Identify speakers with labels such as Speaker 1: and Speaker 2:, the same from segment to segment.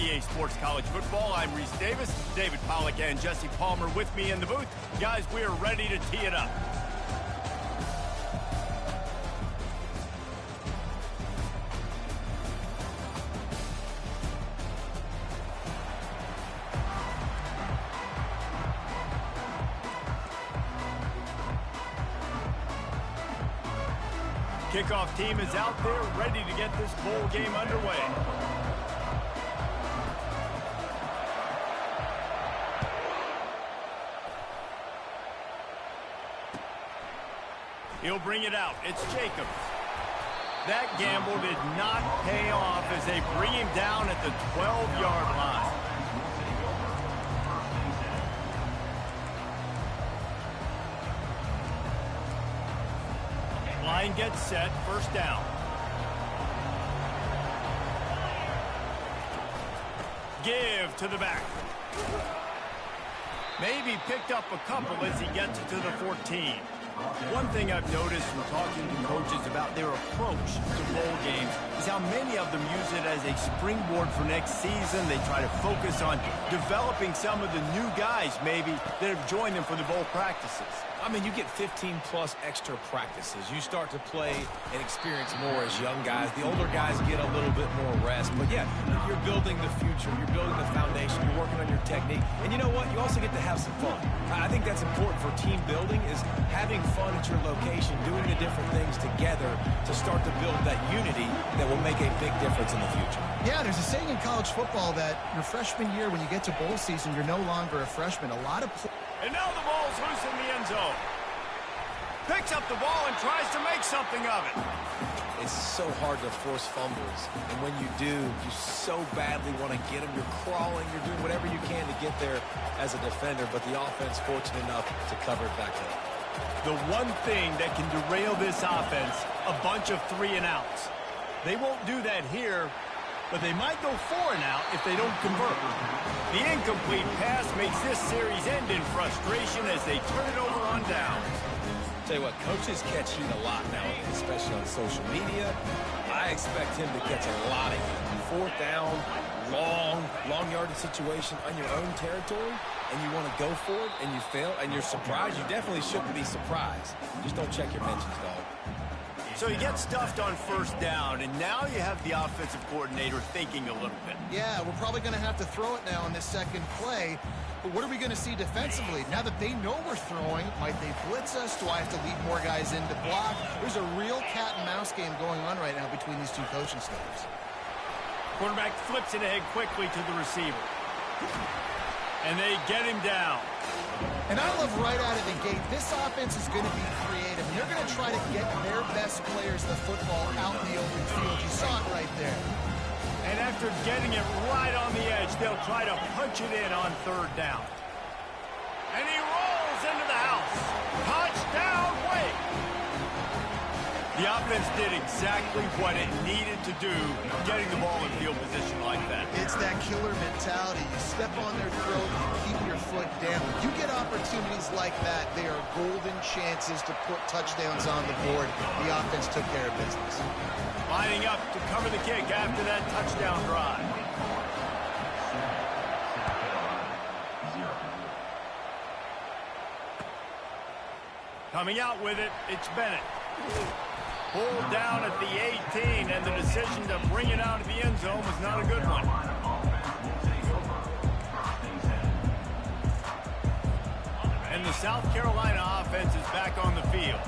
Speaker 1: EA Sports College Football. I'm Reese Davis, David Pollack, and Jesse Palmer with me in the booth. Guys, we are ready to tee it up. Kickoff team is out there ready to get this bowl game underway. He'll bring it out. It's Jacobs. That gamble did not pay off as they bring him down at the 12-yard line. Line gets set, first down. Give to the back. Maybe picked up a couple as he gets to the 14. One thing I've noticed from talking to coaches about their approach to bowl games is how many of them use it as a springboard for next season. They try to focus on developing some of the new guys, maybe, that have joined them for the bowl practices.
Speaker 2: I mean, you get 15-plus extra practices. You start to play and experience more as young guys. The older guys get a little bit more rest. But, yeah, you're building the future. You're building the foundation. You're working on your technique. And you know what? You also get to have some fun. I think that's important for team building is having fun at your location, doing the different things together to start to build that unity that will make a big difference in the future.
Speaker 3: Yeah, there's a saying in college football that your freshman year, when you get to bowl season, you're no longer a freshman. A lot of
Speaker 1: and now the ball's loose in the end zone. Picks up the ball and tries to make something of it.
Speaker 2: It's so hard to force fumbles. And when you do, you so badly want to get them. You're crawling. You're doing whatever you can to get there as a defender. But the offense fortunate enough to cover it back up.
Speaker 1: The one thing that can derail this offense, a bunch of 3-and-outs. They won't do that here, but they might go 4-and-out if they don't convert. The incomplete pass makes this series end in frustration as they turn it over on downs.
Speaker 2: Tell you what, coaches catch heat a lot nowadays, especially on social media. I expect him to catch a lot of heat. Fourth down, long yardage situation on your own territory, and you want to go for it, and you fail, and you're surprised. You definitely shouldn't be surprised. Just don't check your mentions, dog.
Speaker 1: So you get stuffed on first down, and now you have the offensive coordinator thinking a little bit.
Speaker 3: Yeah, we're probably going to have to throw it now on this second play. But what are we going to see defensively? Now that they know we're throwing, might they blitz us? Do I have to lead more guys in to block? There's a real cat-and-mouse game going on right now between these two coaching staffs.
Speaker 1: Quarterback flips it ahead quickly to the receiver. And they get him down.
Speaker 3: And I love right out of the gate, this offense is going to be creative. They're going to try to get their best players of the football out in the open field. You saw it right there.
Speaker 1: And after getting it right on the edge, they'll try to punch it in on third down. And he rolls into the house. Touchdown, Wake! The offense did exactly what it needed to do, getting the ball in field position like that.
Speaker 3: It's that killer mentality. You step on their throat, you keep your foot down. You get opportunities like that, they are golden chances to put touchdowns on the board. The offense took care of business.
Speaker 1: Lining up to cover the kick after that touchdown drive. Coming out with it, it's Bennett. Pulled down at the 18, and the decision to bring it out of the end zone was not a good one. And the South Carolina offense is back on the field.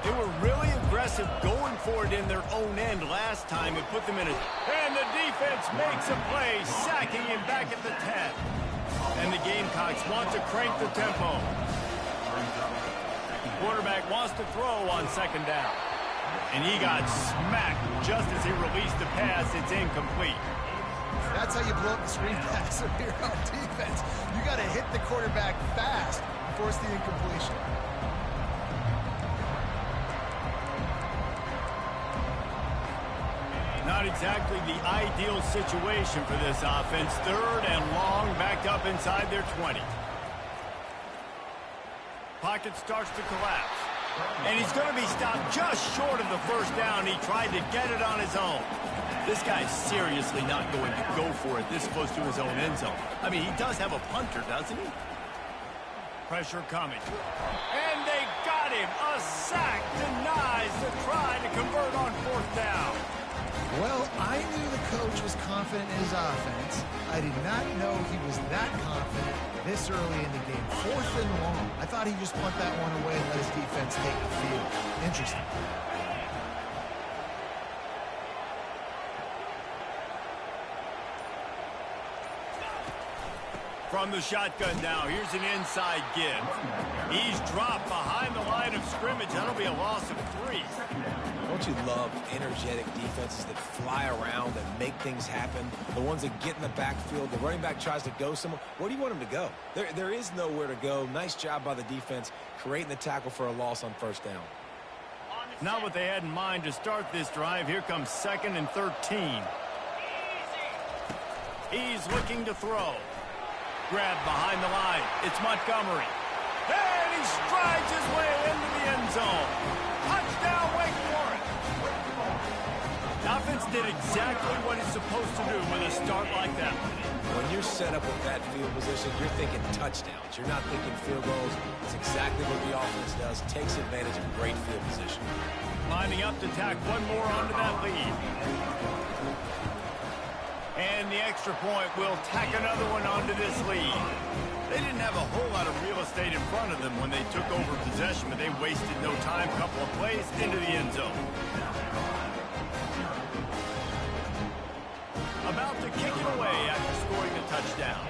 Speaker 1: They were really aggressive going for it in their own end last time. It put them in a... And the defense makes a play, sacking him back at the 10. And the Gamecocks want to crank the tempo. The quarterback wants to throw on second down. And he got smacked just as he released the pass. It's incomplete.
Speaker 3: That's how you blow up the screen pass here on defense. You got to hit the quarterback fast and force the incompletion.
Speaker 1: Not exactly the ideal situation for this offense. Third and long, backed up inside their 20. Pocket starts to collapse. And he's going to be stopped just short of the first down. He tried to get it on his own. This guy's seriously not going to go for it this close to his own end zone. I mean, he does have a punter, doesn't he? Pressure coming. And they got him. A sack denies the try to convert on fourth down.
Speaker 3: Well, I knew the coach was confident in his offense. I did not know he was that confident this early in the game. 4th and long. I thought he'd just punt that one away and let his defense take the field. Interesting.
Speaker 1: From the shotgun now, here's an inside give. He's dropped behind the line of scrimmage. That'll be a loss of 3.
Speaker 2: Don't you love energetic defenses that fly around and make things happen? The ones that get in the backfield, the running back tries to go somewhere. Where do you want him to go? There is nowhere to go. Nice job by the defense creating the tackle for a loss on first down.
Speaker 1: Not what they had in mind to start this drive. Here comes 2nd and 13. He's looking to throw. Grabbed behind the line. It's Montgomery. And he strides his way into the end zone. Touchdown, Wake Forest. The offense did exactly what it's supposed to do with a start like that.
Speaker 2: When you're set up with that field position, you're thinking touchdowns. You're not thinking field goals. It's exactly what the offense does. Takes advantage of great field position.
Speaker 1: Lining up to tack one more onto that lead. And the extra point will tack another one onto this lead. They didn't have a whole lot of real estate in front of them when they took over possession, but they wasted no time. Couple of plays into the end zone. About to kick it away after scoring a touchdown.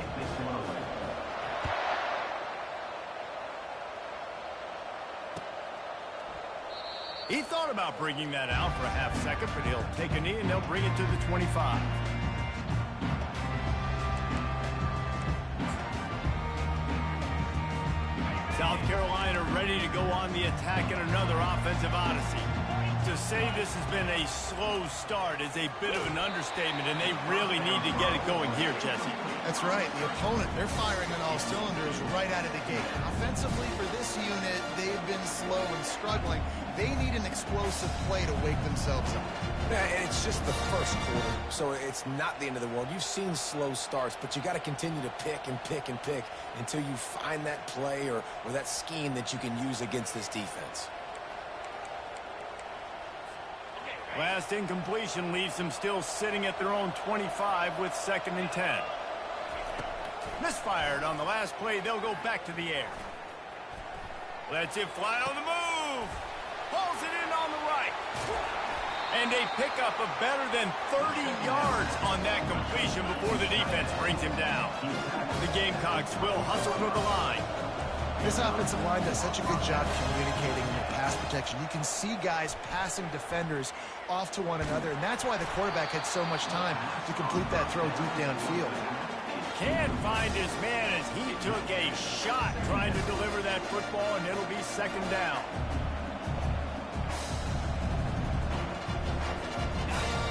Speaker 1: He thought about bringing that out for a half second, but he'll take a knee and they'll bring it to the 25. South Carolina ready to go on the attack in another offensive odyssey. To say this has been a slow start is a bit of an understatement, and they really need to get it going here, Jesse.
Speaker 3: That's right. The opponent, they're firing on all cylinders right out of the gate. Offensively, for this unit, they've been slow and struggling. They need an explosive play to wake themselves up.
Speaker 2: Yeah, and it's just the first quarter, so it's not the end of the world. You've seen slow starts, but you got to continue to pick and pick and pick until you find that play or that scheme that you can use against this defense.
Speaker 1: Last incompletion leaves them still sitting at their own 25 with 2nd and 10. Misfired on the last play. They'll go back to the air. Lets it fly on the move. Pulls it in on the right. And a pickup of better than 30 yards on that completion before the defense brings him down. The Gamecocks will hustle for the line.
Speaker 3: This offensive line does such a good job communicating in their pass protection. You can see guys passing defenders off to one another, and that's why the quarterback had so much time to complete that throw deep downfield.
Speaker 1: Can't find his man as he took a shot trying to deliver that football, and it'll be 2nd down.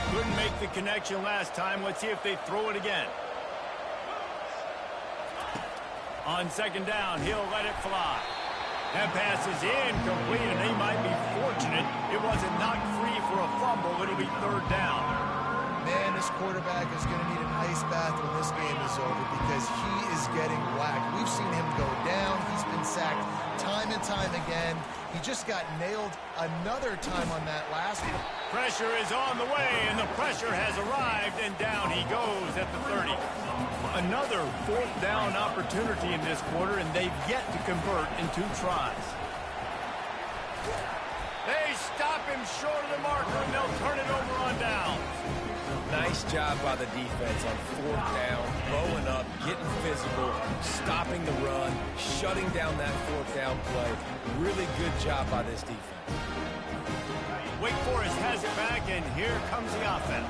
Speaker 1: Couldn't make the connection last time. Let's see if they throw it again. On 2nd down, he'll let it fly. That pass is incomplete, and they might be fortunate it wasn't knocked free for a fumble. It'll be 3rd down.
Speaker 3: Man, this quarterback is going to need an ice bath when this game is over because he is getting whacked. We've seen him go down. He's been sacked time and time again. He just got nailed another time on that last one.
Speaker 1: Pressure is on the way, and the pressure has arrived, and down he goes at the 30. Another 4th down opportunity in this quarter, and they've yet to convert in 2 tries. They stop him short of the marker, and they'll turn it over on downs.
Speaker 2: Nice job by the defense on 4th down, blowing up, getting physical, stopping the run, shutting down that 4th down play. Really good job by this defense.
Speaker 1: Wake Forest has it back, and here comes the offense.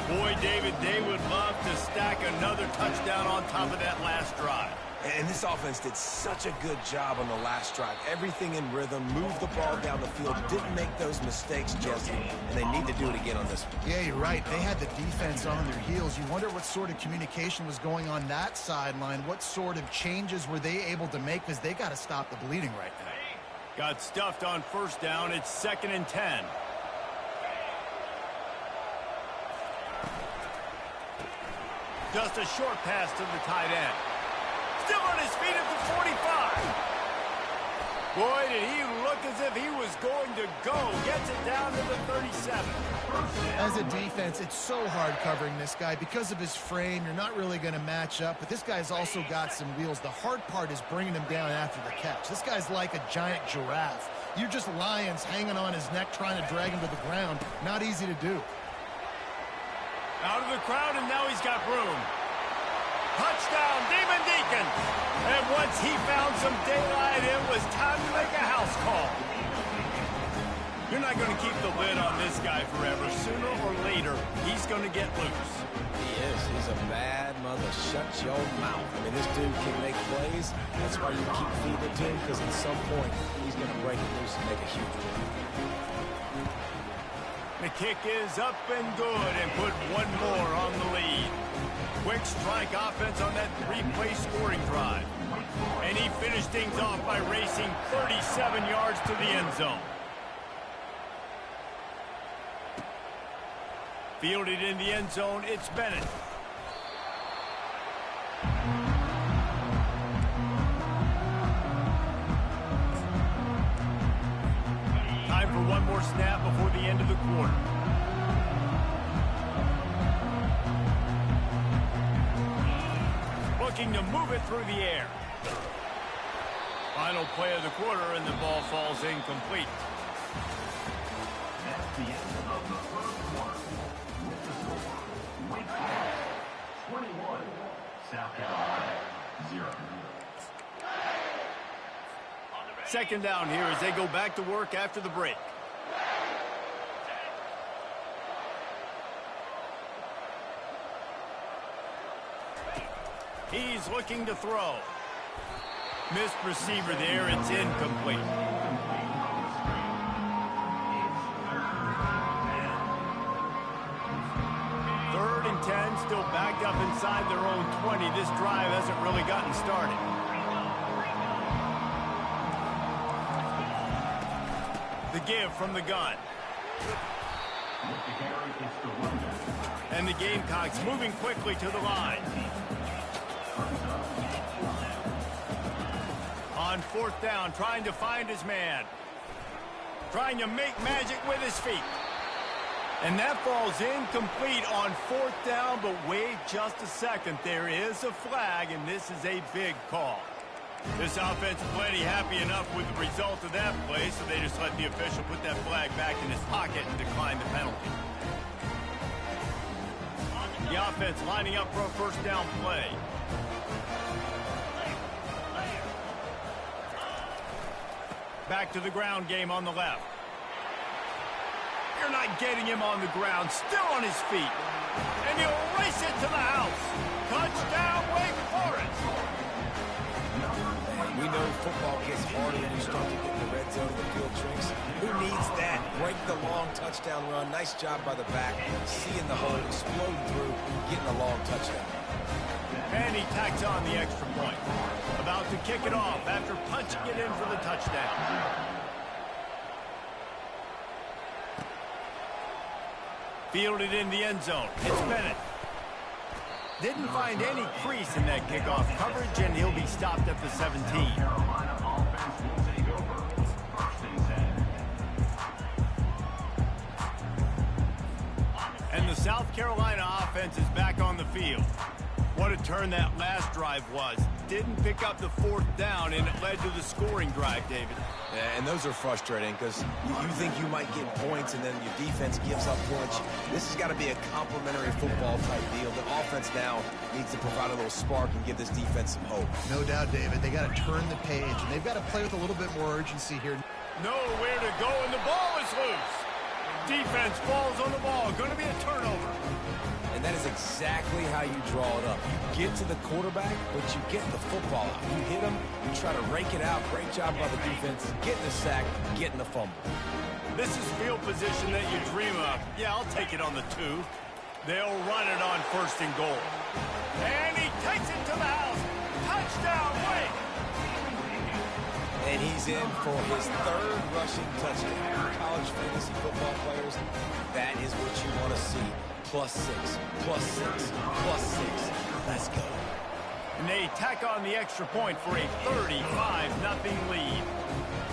Speaker 1: Boy, David, they would love to stack another touchdown on top of that last drive.
Speaker 2: And this offense did such a good job on the last drive. Everything in rhythm, moved the ball down the field, didn't make those mistakes, Jesse, and they need to do it again on this one.
Speaker 3: Yeah, you're right. They had the defense on their heels. You wonder what sort of communication was going on that sideline. What sort of changes were they able to make because they got to stop the bleeding right now.
Speaker 1: Got stuffed on first down. It's 2nd and 10. Just a short pass to the tight end. Still on his feet at the 45. Boy, did he look as if he was going to go. Gets it down to the 37.
Speaker 3: As a defense, it's so hard covering this guy. Because of his frame, you're not really going to match up. But this guy's also got some wheels. The hard part is bringing him down after the catch. This guy's like a giant giraffe. You're just lions hanging on his neck trying to drag him to the ground. Not easy to do.
Speaker 1: Out of the crowd, and now he's got room. Touchdown, Demon Deacon. And once he found some daylight, it was time to make a house call. You're not going to keep the lid on this guy forever. Sooner or later, he's going to get loose.
Speaker 2: He is. He's a bad mother. Shut your mouth. I mean, this dude can make plays. That's why you keep feeding it to him, because at some point, he's going to break it loose and make a huge play.
Speaker 1: The kick is up and good, and put one more on the lead. Quick strike offense on that 3-play scoring drive. And he finished things off by racing 37 yards to the end zone. Fielded in the end zone, it's Bennett. Time for one more snap before the end of the quarter. Looking to move it through the air. Final play of the quarter, and the ball falls incomplete.
Speaker 4: That's the end of the first quarter. With the score, Wake Forest 21, South Carolina 0.
Speaker 1: Second down here as they go back to work after the break. He's looking to throw. Missed receiver there. It's incomplete. Third and 10, still backed up inside their own 20. This drive hasn't really gotten started. The give from the gun. And the Gamecocks moving quickly to the line. On fourth down, trying to find his man. Trying to make magic with his feet. And that falls incomplete on fourth down, but wait just a second. There is a flag, and this is a big call. This offense plenty happy enough with the result of that play, so they just let the official put that flag back in his pocket and decline the penalty. The offense lining up for a first down play. Back to the ground game on the left. You're not getting him on the ground, still on his feet. And he'll race it to the house. Touchdown, Wake Forest.
Speaker 2: We know football gets harder when you start to get in the red zone and the field tricks. Who needs that? Break the long touchdown run. Nice job by the back. Seeing the hole, exploding through, getting a long touchdown.
Speaker 1: And he tacks on the extra point. About to kick it off after punching it in for the touchdown. Fielded in the end zone. It's Bennett. Didn't find any crease in that kickoff coverage, and he'll be stopped at the 17. And the South Carolina offense is back on the field. What a turn that last drive was. Didn't pick up the fourth down, and it led to the scoring drive, David.
Speaker 2: Yeah, and those are frustrating because you think you might get points and then your defense gives up points. This has got to be a complementary football type deal. The offense now needs to provide a little spark and give this defense some hope.
Speaker 3: No doubt, David. They got to turn the page, and they've got to play with a little bit more urgency here.
Speaker 1: Nowhere to go, and the ball is loose. Defense falls on the ball. Going to be a turnover.
Speaker 2: And that is exactly how you draw it up. You get to the quarterback, but you get the football out. You hit him, you try to rake it out. Great job by the defense. Getting the sack, getting the fumble.
Speaker 1: This is field position that you dream of. Yeah, I'll take it on the 2. They'll run it on first and goal. And he takes it to the house. Touchdown, Wake!
Speaker 2: And he's in for his third rushing touchdown. College fantasy football players, that is what you want to see. +6, +6, +6. Let's go.
Speaker 1: And they tack on the extra point for a 35-0 lead.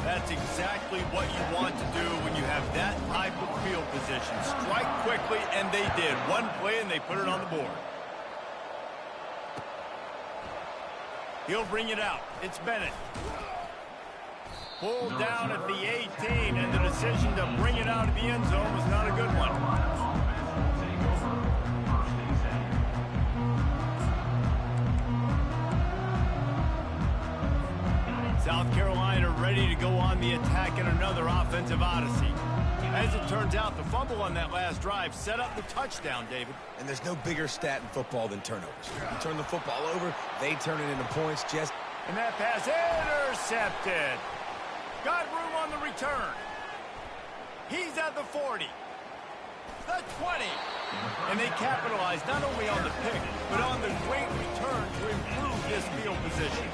Speaker 1: That's exactly what you want to do when you have that type of field position. Strike quickly, and they did. One play, and they put it on the board. He'll bring it out. It's Bennett. Pulled down at the 18, and the decision to bring it out of the end zone was not a good one. South Carolina ready to go on the attack in another offensive odyssey. As it turns out, the fumble on that last drive set up the touchdown, David.
Speaker 2: And there's no bigger stat in football than turnovers. You turn the football over, they turn it into points.
Speaker 1: And that pass intercepted. Got room on the return. He's at the 40. The 20. And they capitalized not only on the pick, but on the great return to improve this field position.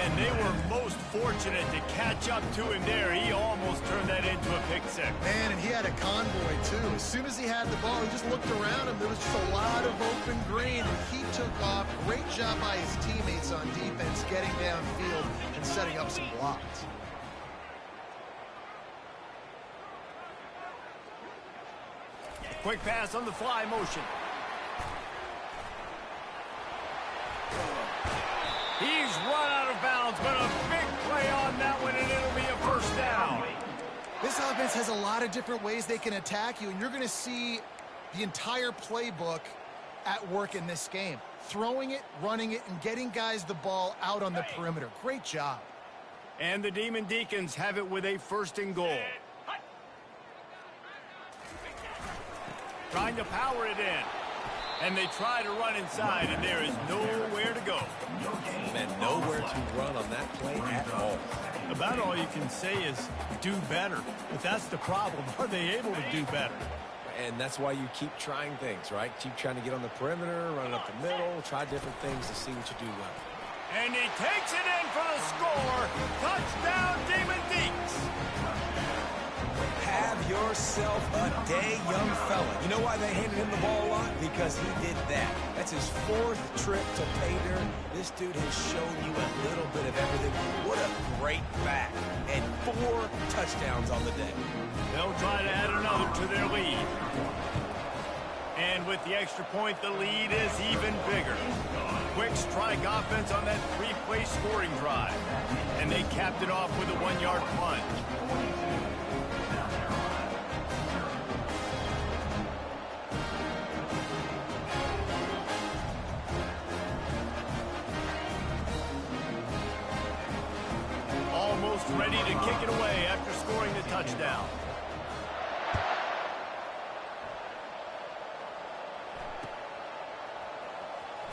Speaker 1: And they were most fortunate to catch up to him there. He almost turned that into a pick six.
Speaker 3: Man, and he had a convoy, too. As soon as he had the ball, he just looked around him. There was just a lot of open green, and he took off. Great job by his teammates on defense, getting downfield and setting up some blocks.
Speaker 1: Quick pass on the fly motion. He's run out of bounds, but a big play on that one, and it'll be a first down.
Speaker 3: This offense has a lot of different ways they can attack you, and you're going to see the entire playbook at work in this game. Throwing it, running it, and getting guys the ball out on the perimeter. Great job.
Speaker 1: And the Demon Deacons have it with a 1st and goal. Trying to power it in. And they try to run inside, and there is nowhere to go.
Speaker 2: And nowhere to run on that play at all.
Speaker 1: About all you can say is do better. But that's the problem. Are they able to do better?
Speaker 2: And that's why you keep trying things, right? Keep trying to get on the perimeter, run up the middle, try different things to see what you do well.
Speaker 1: And he takes it in for the score. Touchdown, Demon Deeks.
Speaker 2: Have yourself a day, young fella. You know why they handed him the ball a lot? Because he did that. That's his 4th trip to pay dirt. This dude has shown you a little bit of everything. What a great back. And 4 touchdowns on the day.
Speaker 1: They'll try to add another to their lead. And with the extra point, the lead is even bigger. Quick strike offense on that 3-play scoring drive. And they capped it off with a 1-yard plunge. Almost ready to kick it away after scoring the touchdown.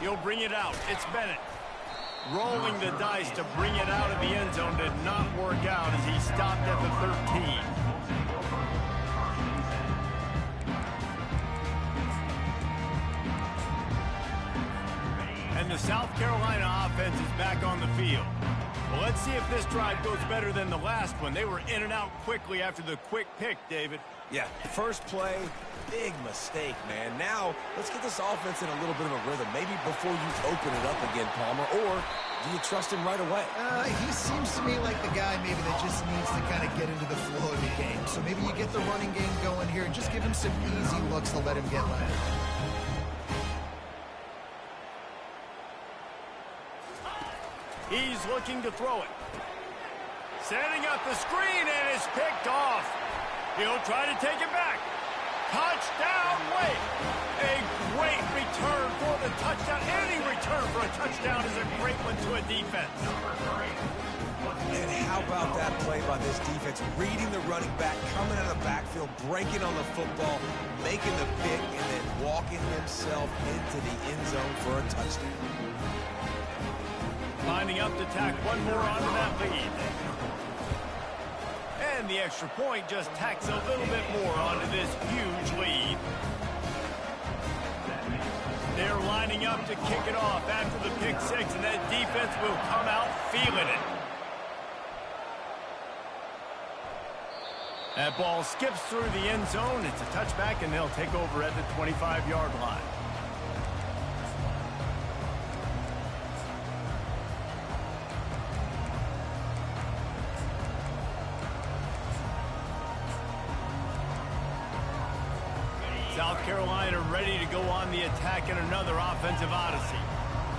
Speaker 1: He'll bring it out. It's Bennett. Rolling the dice to bring it out of the end zone did not work out as he stopped at the 13. And the South Carolina offense is back on the field. Well, let's see if this drive goes better than the last one. They were in and out quickly after the quick pick, David.
Speaker 2: Yeah, first play, big mistake, man. Now, let's get this offense in a little bit of a rhythm. Maybe before you open it up again, Palmer, or do you trust him right away?
Speaker 3: He seems to me like the guy maybe that just needs to kind of get into the flow of the game. So maybe you get the running game going here and just give him some easy looks to let him get landed.
Speaker 1: He's looking to throw it. Setting up the screen, and it's picked off. He'll try to take it back. Touchdown, Wake. A great return for the touchdown. Any return for a touchdown is a great one to a defense.
Speaker 2: And how about that play by this defense? Reading the running back, coming out of the backfield, breaking on the football, making the pick, and then walking himself into the end zone for a touchdown.
Speaker 1: Lining up to tack one more onto that lead. And the extra point just tacks a little bit more onto this huge lead. They're lining up to kick it off after the pick six, and that defense will come out feeling it. That ball skips through the end zone. It's a touchback, and they'll take over at the 25-yard line. South Carolina ready to go on the attack in another offensive odyssey.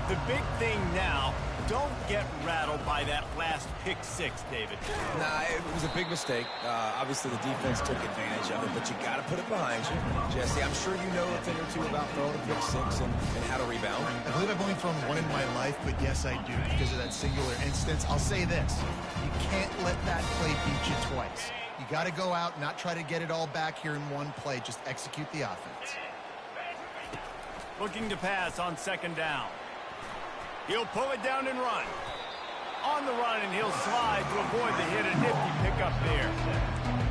Speaker 1: The big thing now, don't get rattled by that last pick six, David.
Speaker 2: Nah, it was a big mistake. Obviously, the defense took advantage of it, but you got to put it behind you. Jesse, I'm sure you know a thing or two about throwing a pick six and how to rebound.
Speaker 3: I believe I've only thrown one in my life, but yes, I do because of that singular instance. I'll say this. You can't let that play beat you twice. You got to go out, not try to get it all back here in one play. Just execute the offense.
Speaker 1: Looking to pass on second down. He'll pull it down and run. On the run, and he'll slide to avoid the hit. A nifty pickup there.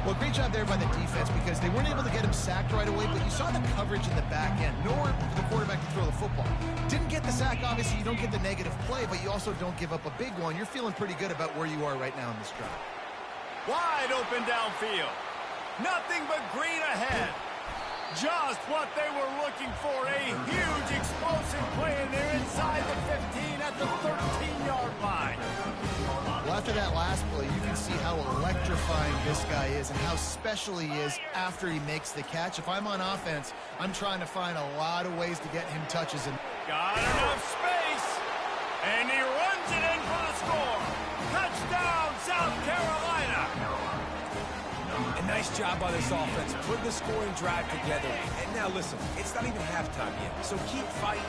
Speaker 3: Well, great job there by the defense because they weren't able to get him sacked right away, but you saw the coverage in the back end. Nowhere for the quarterback to throw the football. Didn't get the sack, obviously. You don't get the negative play, but you also don't give up a big one. You're feeling pretty good about where you are right now in this drive.
Speaker 1: Wide open downfield. Nothing but green ahead. Just what they were looking for. A huge explosive play, and they're inside the 15 at the 13-yard line.
Speaker 3: Well, after that last play, you can see how electrifying this guy is and how special he is after he makes the catch. If I'm on offense, I'm trying to find a lot of ways to get him touches. And
Speaker 1: got enough space, and he runs it in for the score. Touchdown, South Carolina.
Speaker 2: A nice job by this offense, putting the scoring drive together. And now listen, it's not even halftime yet, so keep fighting.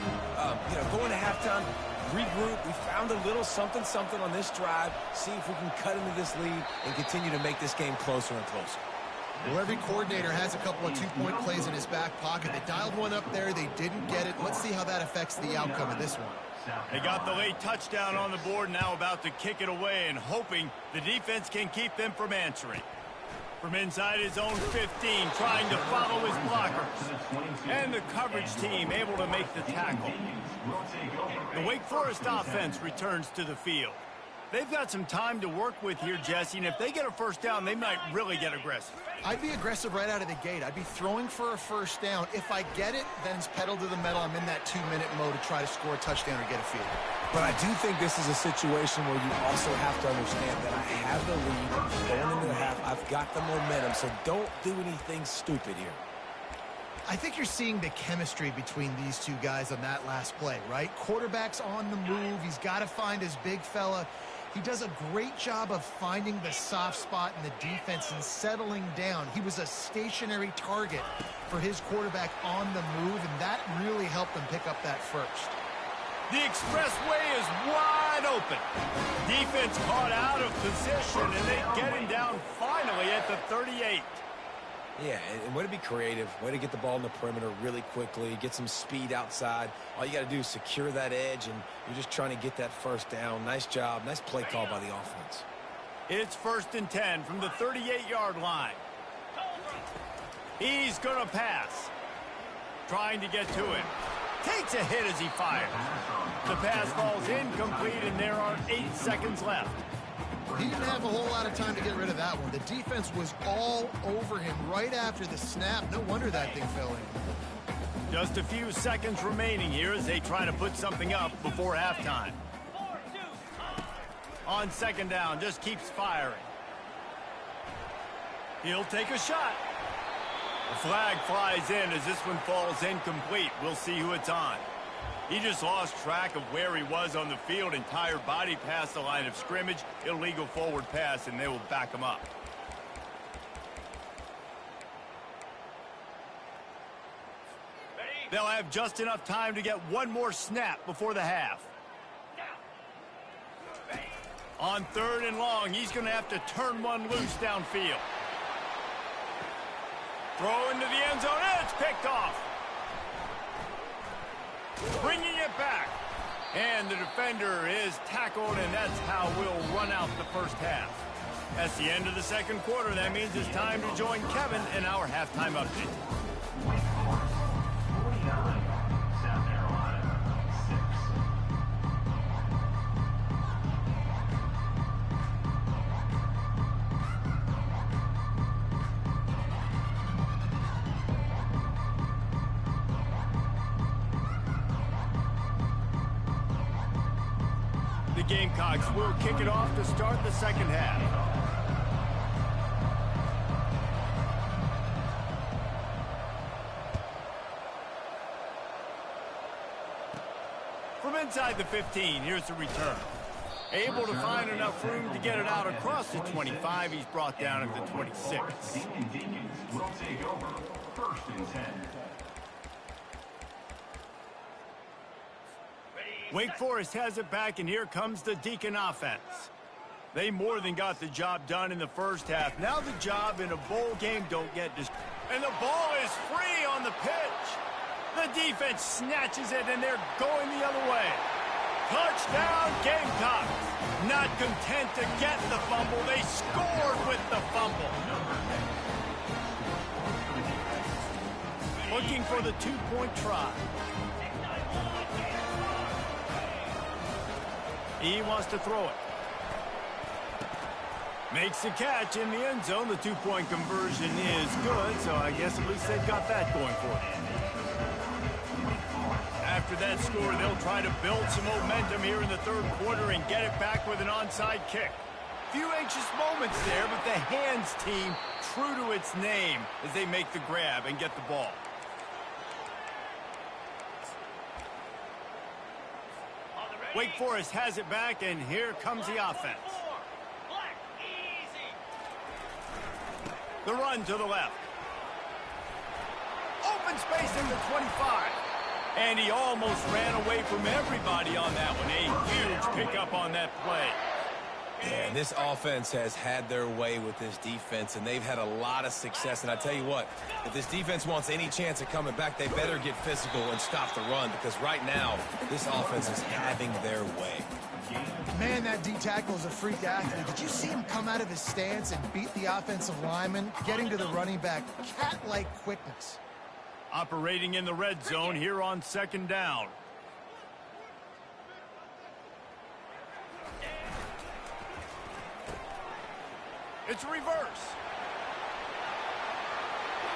Speaker 2: Going to halftime, regroup. We found a little something on this drive. See if we can cut into this lead and continue to make this game closer and closer.
Speaker 3: Well, every coordinator has a couple of two-point plays in his back pocket. They dialed one up there. They didn't get it. Let's see how that affects the outcome of this one.
Speaker 1: They got the late touchdown on the board, now about to kick it away and hoping the defense can keep them from answering. From inside his own 15, trying to follow his blockers. And the coverage team able to make the tackle. The Wake Forest offense returns to the field. They've got some time to work with here, Jesse, and if they get a first down, they might really get aggressive.
Speaker 3: I'd be aggressive right out of the gate. I'd be throwing for a first down. If I get it, then it's pedal to the metal. I'm in that 2-minute mode to try to score a touchdown or get a field.
Speaker 2: But I do think this is a situation where you also have to understand that I have the lead going into the half. I've got the momentum, so don't do anything stupid here.
Speaker 3: I think you're seeing the chemistry between these two guys on that last play, right? Quarterback's on the move. He's got to find his big fella. He does a great job of finding the soft spot in the defense and settling down. He was a stationary target for his quarterback on the move, and that really helped him pick up that first.
Speaker 1: The expressway is wide open. Defense caught out of position, and they get him down finally at the 38.
Speaker 2: Yeah, and way to be creative, way to get the ball in the perimeter really quickly, get some speed outside. All you got to do is secure that edge, and you're just trying to get that first down. Nice job, nice play call by the offense.
Speaker 1: It's 1st and 10 from the 38-yard line. He's going to pass. Trying to get to it. Takes a hit as he fires. The pass falls incomplete, and there are 8 seconds left.
Speaker 3: He didn't have a whole lot of time to get rid of that one. The defense was all over him right after the snap. No wonder that thing fell in.
Speaker 1: Just a few seconds remaining here as they try to put something up before halftime. On second down, just keeps firing. He'll take a shot. The flag flies in as this one falls incomplete. We'll see who it's on. He just lost track of where he was on the field. Entire body past the line of scrimmage. Illegal forward pass, and they will back him up. They'll have just enough time to get one more snap before the half. On 3rd and long, he's going to have to turn one loose downfield. Throw into the end zone, and it's picked off. Bringing it back. And the defender is tackled, and that's how we'll run out the first half. That's the end of the second quarter. That means it's time to join Kevin in our halftime update.
Speaker 4: 49, South Carolina 6.
Speaker 1: The Gamecocks will kick it off to start the second half. From inside the 15, here's the return. Able to find enough room to get it out across the 25. He's brought down at the 26.
Speaker 4: Will take over. 1st and 10.
Speaker 1: Wake Forest has it back, and here comes the Deacon offense. They more than got the job done in the first half. Now the job in a bowl game don't get dis. And the ball is free on the pitch. The defense snatches it, and they're going the other way. Touchdown, Gamecocks. Not content to get the fumble, they scored with the fumble. Looking for the 2-point try. He wants to throw it. Makes the catch in the end zone. The 2-point conversion is good, so I guess at least they've got that going for them. After that score, they'll try to build some momentum here in the third quarter and get it back with an onside kick. Few anxious moments there, but the hands team true to its name as they make the grab and get the ball. Wake Forest has it back, and here comes the offense. The run to the left. Open space in the 25. And he almost ran away from everybody on that one. A huge pickup on that play.
Speaker 2: And this offense has had their way with this defense, and they've had a lot of success. And I tell you what, if this defense wants any chance of coming back, they better get physical and stop the run, because right now, this offense is having their way.
Speaker 3: Man, that D-tackle is a freak athlete. Did you see him come out of his stance and beat the offensive lineman, getting to the running back? Cat-like quickness.
Speaker 1: Operating in the red zone here on 2nd down. It's reverse.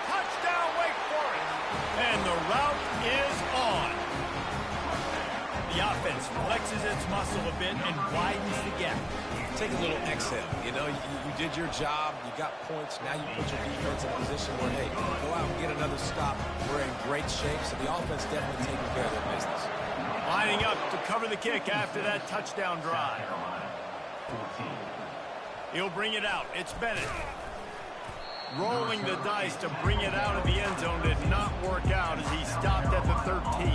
Speaker 1: Touchdown, Wake Forest. And the route is on. The offense flexes its muscle a bit and widens the gap.
Speaker 2: Take a little exhale. You know, you did your job. You got points. Now you put your defense in a position where, hey, go out and get another stop. We're in great shape, so the offense definitely taking care of their business.
Speaker 1: Lining up to cover the kick after that touchdown drive. He'll bring it out. It's Bennett. Rolling the dice to bring it out of the end zone did not work out as he stopped at the 13.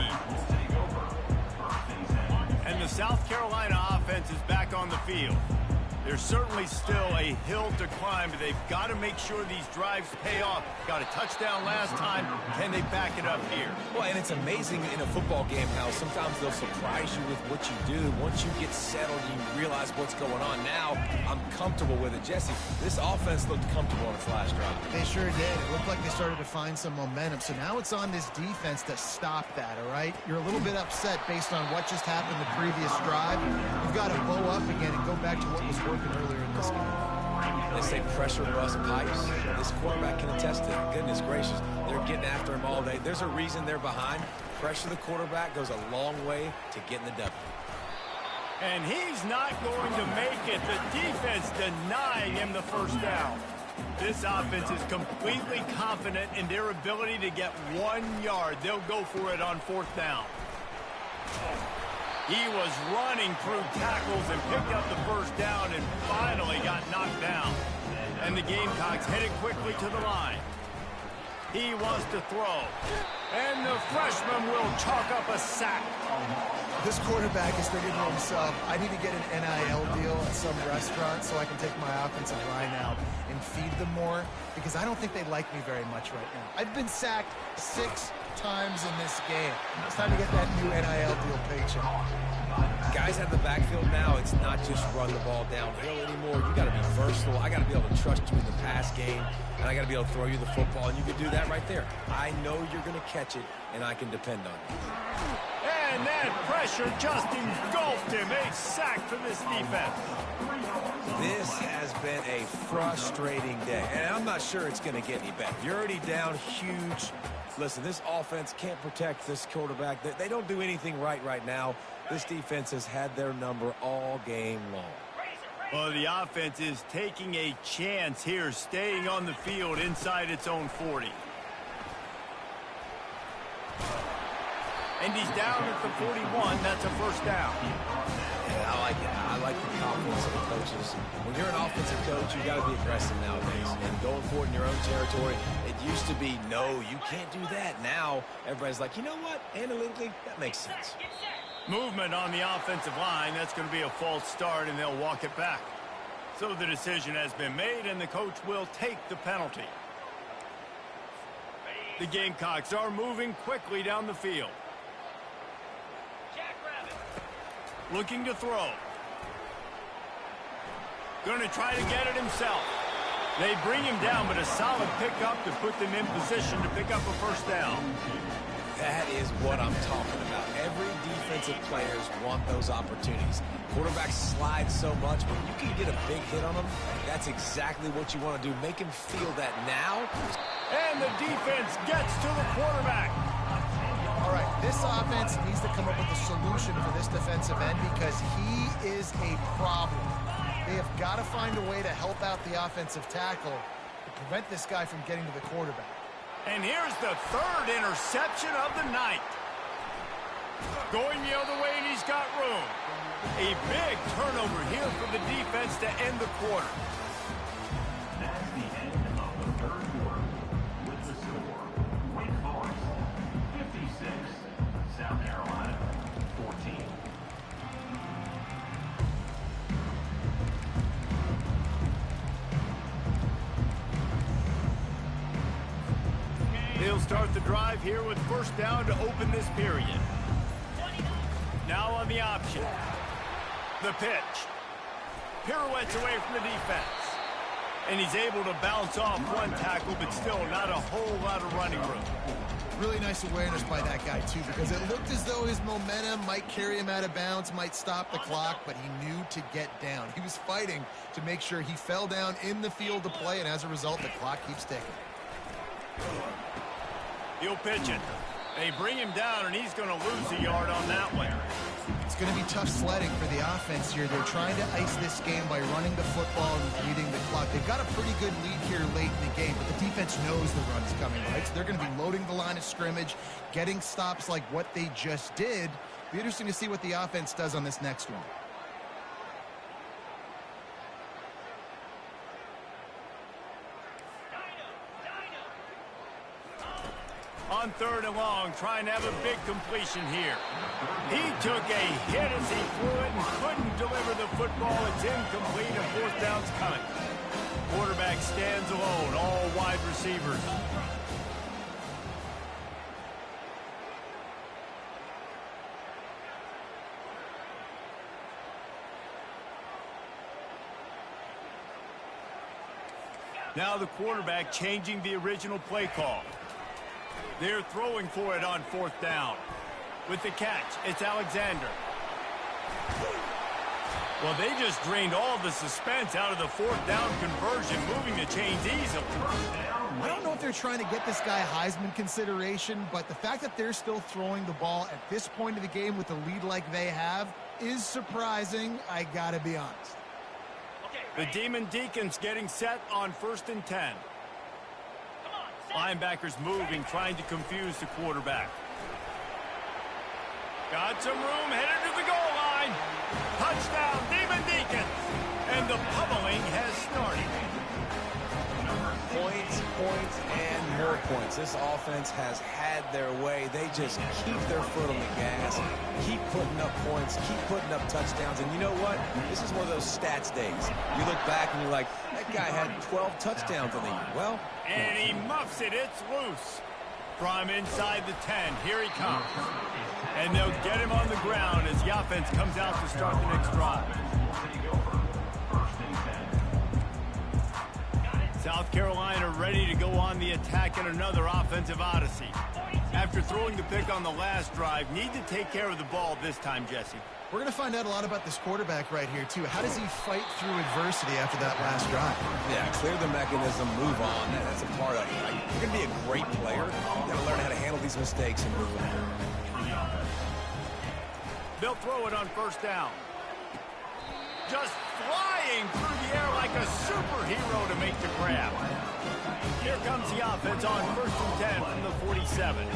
Speaker 1: And the South Carolina offense is back on the field. There's certainly still a hill to climb, but they've got to make sure these drives pay off. Got a touchdown last time. Can they back it up here?
Speaker 2: Well, and it's amazing in a football game how sometimes they'll surprise you with what you do. Once you get settled, you realize what's going on. Now, I'm comfortable with it. Jesse, this offense looked comfortable on its last drive.
Speaker 3: They sure did. It looked like they started to find some momentum. So now it's on this defense to stop that, all right? You're a little bit upset based on what just happened the previous drive. You've got to bow up again and go back to what was working earlier in this game.
Speaker 2: They say pressure bust pipes. This quarterback can attest to it. Goodness gracious, they're getting after him all day. There's a reason they're behind. Pressure the quarterback goes a long way to getting the W.
Speaker 1: And he's not going to make it. The defense denying him the first down. This offense is completely confident in their ability to get 1 yard. They'll go for it on 4th down. He was running through tackles and picked up the first down and finally got knocked down. And the Gamecocks headed quickly to the line. He wants to throw. And the freshman will chalk up a sack.
Speaker 3: This quarterback is thinking to himself, I need to get an NIL deal at some restaurant so I can take my offensive line out and feed them more, because I don't think they like me very much right now. I've been sacked 6 times in this game. It's time to get that new NIL deal paycheck.
Speaker 2: Guys at the backfield now, it's not just run the ball downhill anymore. You got to be versatile. I got to be able to trust you in the pass game, and I got to be able to throw you the football, and you can do that right there. I know you're going to catch it, and I can depend on you.
Speaker 1: And that pressure just engulfed him. A sack for this defense.
Speaker 2: This has been a frustrating day, and I'm not sure it's going to get any better. You're already down huge. Listen, this offense can't protect this quarterback. They don't do anything right now. This defense has had their number all game long.
Speaker 1: Well, the offense is taking a chance here, staying on the field inside its own 40. And he's down at the 41. That's a first down.
Speaker 2: Yeah, I like it. I like the confidence of the coaches. When you're an offensive coach, you got to be aggressive nowadays. And going for it in your own territory, it used to be, no, you can't do that. Now, everybody's like, you know what? Analytically, that makes sense.
Speaker 1: Movement on the offensive line. That's going to be a false start, and they'll walk it back. So the decision has been made, and the coach will take the penalty. The Gamecocks are moving quickly down the field. Looking to throw. Going to try to get it himself. They bring him down, but a solid pickup to put them in position to pick up a first down.
Speaker 2: That is what I'm talking about. Every defensive players want those opportunities. Quarterbacks slide so much, but you can get a big hit on them. That's exactly what you want to do. Make him feel that now.
Speaker 1: And the defense gets to the quarterback.
Speaker 3: All right, this offense needs to come up with a solution for this defensive end because he is a problem. They have got to find a way to help out the offensive tackle to prevent this guy from getting to the quarterback.
Speaker 1: And here's the third interception of the night. Going the other way, and he's got room. A big turnover here for the defense to end the quarter.
Speaker 4: That's the end of the third quarter. With the score, Wake Forest 56, South Carolina 14.
Speaker 1: They'll start the drive here with first down to open this period. Now on the option. The pitch. Pirouettes away from the defense. And he's able to bounce off one tackle, but still not a whole lot of running room.
Speaker 3: Really nice awareness by that guy, too, because it looked as though his momentum might carry him out of bounds, might stop the clock, but he knew to get down. He was fighting to make sure he fell down in the field to play, and as a result, the clock keeps ticking.
Speaker 1: He'll pitch it. They bring him down, and he's going to lose a yard on that one.
Speaker 3: It's going to be tough sledding for the offense here. They're trying to ice this game by running the football and beating the clock. They've got a pretty good lead here late in the game, but the defense knows the run's coming, right? So they're going to be loading the line of scrimmage, getting stops like what they just did. Be interesting to see what the offense does on this next one.
Speaker 1: On third and long, trying to have a big completion here. He took a hit as he threw it and couldn't deliver the football. It's incomplete and fourth down's coming. Quarterback stands alone, all wide receivers. Now the quarterback changing the original play call. They're throwing for it on fourth down. With the catch, it's Alexander. Well, they just drained all the suspense out of the fourth down conversion, moving the chains easily.
Speaker 3: I don't know if they're trying to get this guy Heisman consideration, but the fact that they're still throwing the ball at this point of the game with a lead like they have is surprising, I gotta be honest.
Speaker 1: The Demon Deacons getting set on 1st and 10. Linebackers moving, trying to confuse the quarterback. Got some room, headed to the goal line. Touchdown, Demon Deacons. And the pummeling has started.
Speaker 2: Points, and more points. This offense has had their way. They just keep their foot on the gas, keep putting up points, keep putting up touchdowns. And you know what? This is one of those stats days. You look back and you're like, that guy had 12 touchdowns on the year. Well,
Speaker 1: and he muffs it. It's loose. From inside the 10, here he comes. And they'll get him on the ground as the offense comes out to start the next drive. South Carolina ready to go on the attack in another offensive odyssey. After throwing the pick on the last drive, need to take care of the ball this time, Jesse.
Speaker 3: We're going to find out a lot about this quarterback right here, too. How does he fight through adversity after that last drive?
Speaker 2: Yeah, clear the mechanism, move on. That's a part of it. Right? You're going to be a great player. You've got to learn how to handle these mistakes and move on.
Speaker 1: They'll throw it on first down. Just flying through the air like a superhero to make the grab. Here comes the offense on 1st and 10 from the 47.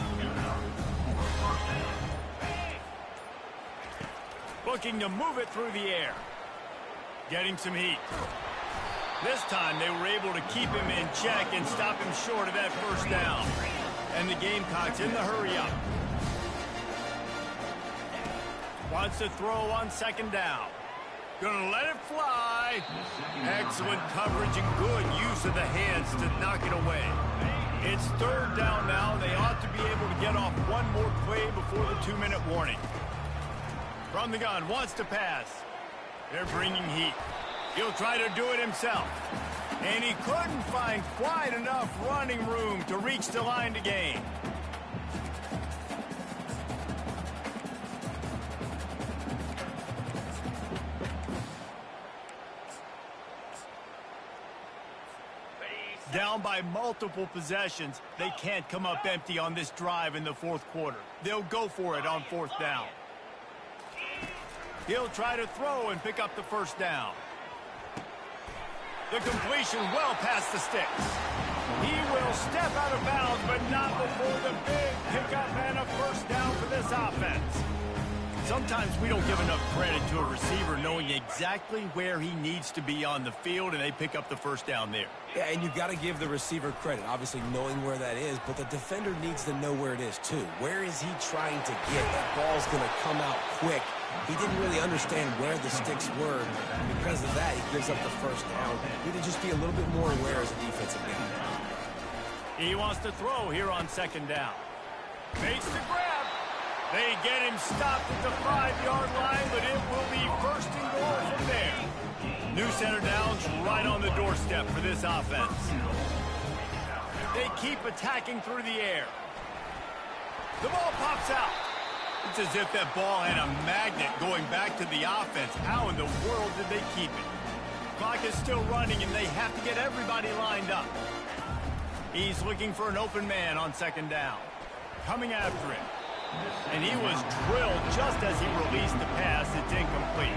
Speaker 1: Looking to move it through the air. Getting some heat. This time they were able to keep him in check and stop him short of that first down. And the Gamecocks in the hurry up. Wants to throw on 2nd down. Gonna let it fly. Excellent coverage and good use of the hands to knock it away. It's 3rd down now. They ought to be able to get off one more play before the 2-minute warning. From the gun, wants to pass. They're bringing heat. He'll try to do it himself. And he couldn't find quite enough running room to reach the line to gain. Down by multiple possessions, they can't come up empty on this drive in the 4th quarter. They'll go for it on 4th down. He'll try to throw and pick up the first down. The completion well past the sticks. He will step out of bounds, but not before the big pickup and a first down for this offense. Sometimes we don't give enough credit to a receiver knowing exactly where he needs to be on the field, and they pick up the first down there.
Speaker 2: Yeah, and you've got to give the receiver credit, obviously knowing where that is, but the defender needs to know where it is too. Where is he trying to get? That ball's going to come out quick. He didn't really understand where the sticks were, and because of that, he gives up the first down. We need to just be a little bit more aware as a defensive guy.
Speaker 1: He wants to throw here on 2nd down. Makes the grab. They get him stopped at the 5-yard line, but it will be 1st and goal from there. New center downs right on the doorstep for this offense. They keep attacking through the air. The ball pops out. It's as if that ball had a magnet going back to the offense. How in the world did they keep it? Clock is still running, and they have to get everybody lined up. He's looking for an open man on 2nd down. Coming after him. And he was drilled just as he released the pass. It's incomplete.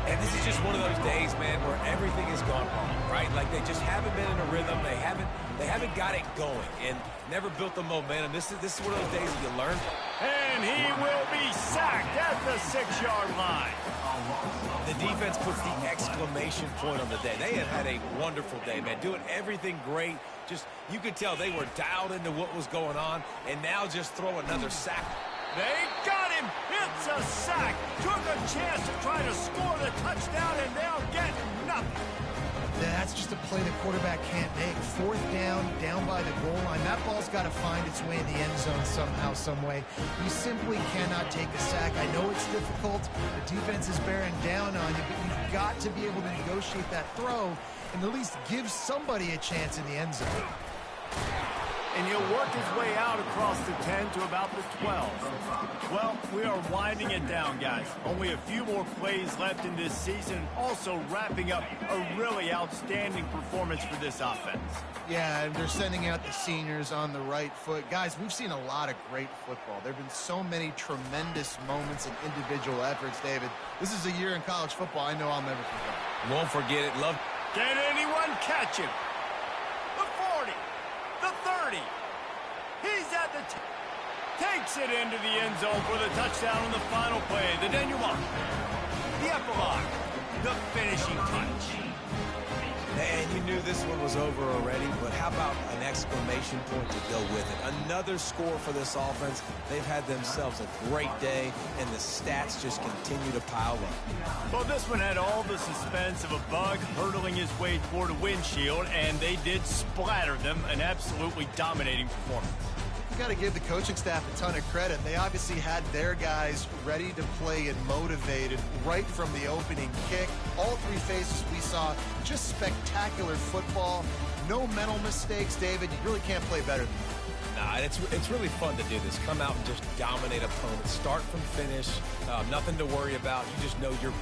Speaker 2: And this is just one of those days, man, where everything has gone wrong, right? Like they just haven't been in a rhythm. They haven't got it going and never built the momentum. This is one of those days that you learn from.
Speaker 1: And he will be sacked at the 6-yard line.
Speaker 2: The defense puts the exclamation point on the day. They have had a wonderful day, man. Doing everything great. Just, you could tell they were dialed into what was going on, and now just throw another sack.
Speaker 1: They got him. It's a sack. Took a chance to try to score the touchdown, and they'll get nothing.
Speaker 3: That's just a play the quarterback can't make. 4th down, down by the goal line. That ball's got to find its way in the end zone somehow, some way. You simply cannot take a sack. I know it's difficult. The defense is bearing down on you, but you've got to be able to negotiate that throw and at least give somebody a chance in the end zone.
Speaker 1: And he'll work his way out across the 10 to about the 12. Well, we are winding it down, guys. Only a few more plays left in this season. Also wrapping up a really outstanding performance for this offense.
Speaker 3: Yeah, and they're sending out the seniors on the right foot. Guys, we've seen a lot of great football. There have been so many tremendous moments and individual efforts, David. This is a year in college football I know I'll never forget.
Speaker 2: Won't forget it. Love.
Speaker 1: Can anyone catch him? The 40. The 30. He's at the takes it into the end zone for the touchdown on the final play. The denouement. The epilogue. The finishing touch.
Speaker 2: And you knew this one was over already, but how about an exclamation point to go with it? Another score for this offense. They've had themselves a great day, and the stats just continue to pile up.
Speaker 1: Well, this one had all the suspense of a bug hurtling his way toward a windshield, and they did splatter them. An absolutely dominating performance.
Speaker 3: You got to give the coaching staff a ton of credit. They obviously had their guys ready to play and motivated right from the opening kick. All 3 phases we saw, just spectacular football. No mental mistakes, David. You really can't play better than that.
Speaker 2: Nah, it's really fun to do this. Come out and just dominate opponents. Start from finish. Nothing to worry about. You just know you're